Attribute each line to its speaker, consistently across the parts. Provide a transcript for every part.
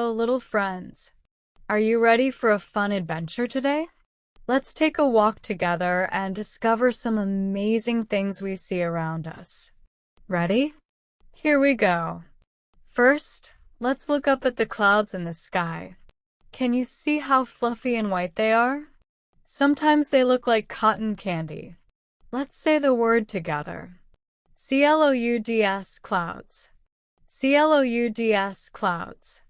Speaker 1: Hello, little friends. Are you ready for a fun adventure today? Let's take a walk together and discover some amazing things we see around us. Ready? Here we go. First, let's look up at the clouds in the sky. Can you see how fluffy and white they are? Sometimes they look like cotton candy. Let's say the word together. Clouds, clouds. Clouds, clouds.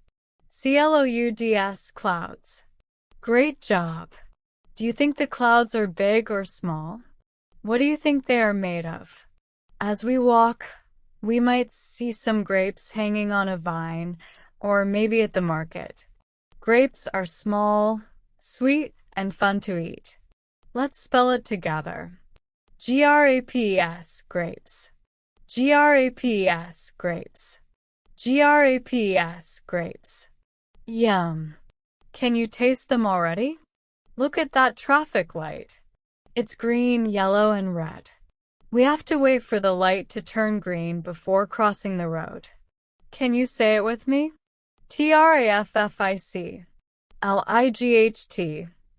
Speaker 1: Clouds, clouds. Great job. Do you think the clouds are big or small? What do you think they are made of? As we walk, we might see some grapes hanging on a vine, or maybe at the market. Grapes are small, sweet, and fun to eat. Let's spell it together. Grapes, grapes. Grapes, grapes. Grapes, grapes. Yum! Can you taste them already? Look at that traffic light. It's green, yellow, and red. We have to wait for the light to turn green before crossing the road. Can you say it with me?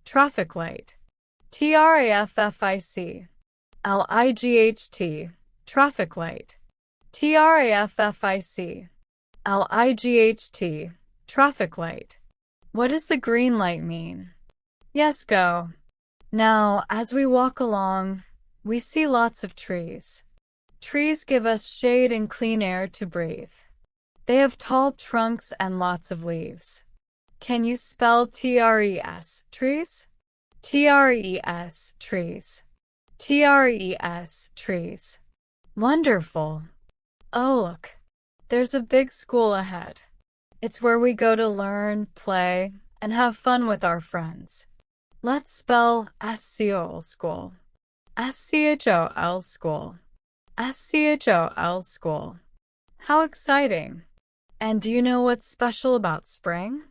Speaker 1: Traffic. Light. Traffic light. Traffic. Light. Traffic light. Traffic. Light. Traffic light. What does the green light mean? Yes, go. Now, as we walk along, we see lots of trees. Trees give us shade and clean air to breathe. They have tall trunks and lots of leaves. Can you spell trees? Trees? Trees, trees. Trees, trees. Wonderful. Oh, look. There's a big school ahead. It's where we go to learn, play, and have fun with our friends. Let's spell SCOL school. SCHOL school. SCHOL school. How exciting! And do you know what's special about spring?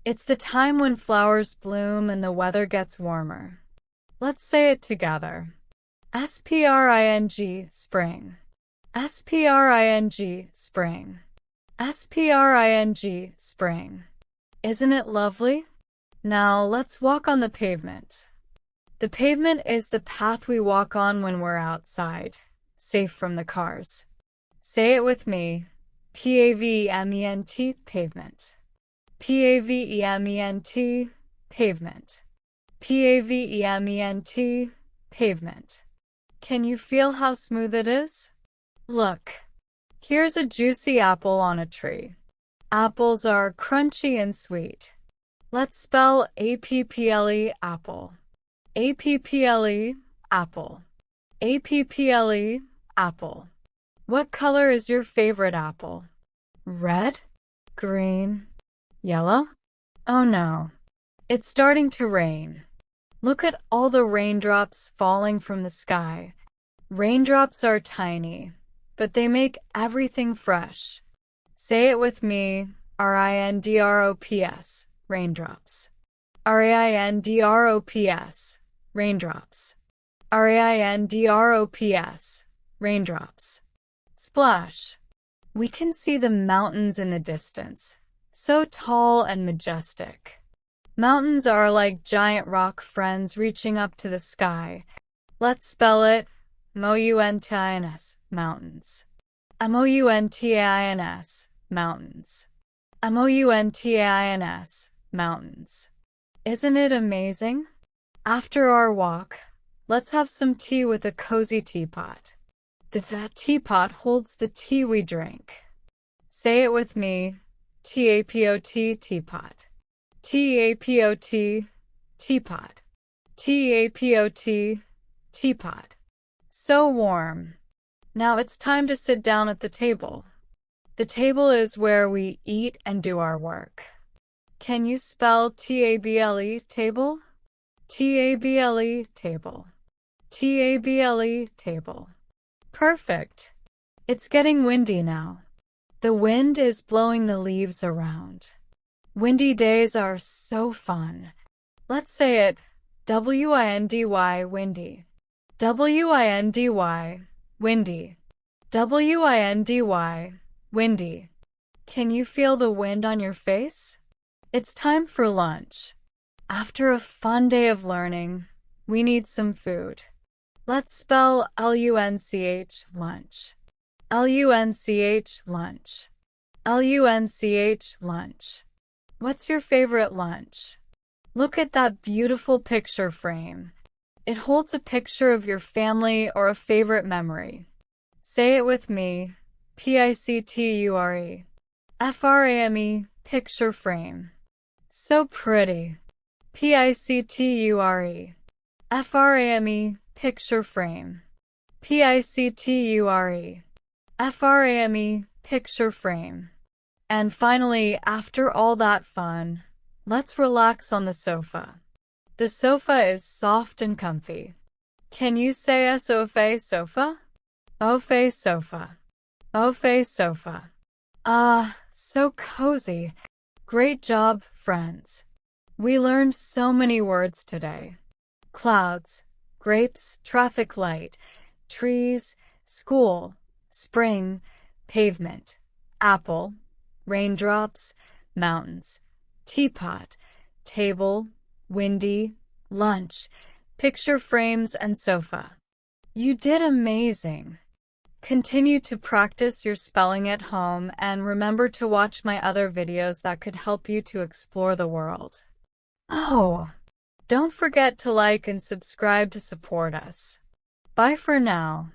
Speaker 1: It's the time when flowers bloom and the weather gets warmer. Let's say it together. SPRING, spring. SPRING, spring. SPRING, spring. Isn't it lovely? Now let's walk on the pavement. The pavement is the path we walk on when we're outside, safe from the cars. Say it with me. PAVEMENT, pavement. PAVEMENT, pavement. PAVEMENT, pavement. Can you feel how smooth it is? Look, here's a juicy apple on a tree. Apples are crunchy and sweet. Let's spell APPLE, apple. APPLE, apple. APPLE, apple. What color is your favorite apple? Red? Green? Yellow? Oh no, it's starting to rain. Look at all the raindrops falling from the sky. Raindrops are tiny, but they make everything fresh. Say it with me. RINDROPS, raindrops. RINDROPS, raindrops. RINDROPS, raindrops. Splash. We can see the mountains in the distance, so tall and majestic. Mountains are like giant rock friends reaching up to the sky. Let's spell it. MOUNTAINS, mountains. MOUNTAINS, mountains. MOUNTAINS, mountains. Isn't it amazing? After our walk, let's have some tea with a cozy teapot. The teapot holds the tea we drink. Say it with me. TAPOT, teapot. TAPOT, teapot. TAPOT, teapot. So warm. Now it's time to sit down at the table. The table is where we eat and do our work. Can you spell TABLE, table? TABLE, table. TABLE, table. Perfect. It's getting windy now. The wind is blowing the leaves around. Windy days are so fun. Let's say it. WINDY, windy. WINDY, windy. WINDY, windy. Can you feel the wind on your face? It's time for lunch. After a fun day of learning, we need some food. Let's spell L-U-N-C-H, lunch. L-U-N-C-H, lunch. L-U-N-C-H, lunch. What's your favorite lunch? Look at that beautiful picture frame. It holds a picture of your family or a favorite memory. Say it with me. P-I-C-T-U-R-E. F-R-A-M-E, picture frame. So pretty. P-I-C-T-U-R-E. F-R-A-M-E, picture frame. P-I-C-T-U-R-E. F-R-A-M-E, picture frame. And finally, after all that fun, let's relax on the sofa. The sofa is soft and comfy. Can you say S-O-F-A, sofa? O-F-A, sofa. O-F-A, sofa. Ah, so cozy. Great job, friends. We learned so many words today. Clouds, grapes, traffic light, trees, school, spring, pavement, apple, raindrops, mountains, teapot, table, windy, lunch, picture frames, and sofa. You did amazing. Continue to practice your spelling at home and remember to watch my other videos that could help you to explore the world. Oh, don't forget to like and subscribe to support us. Bye for now.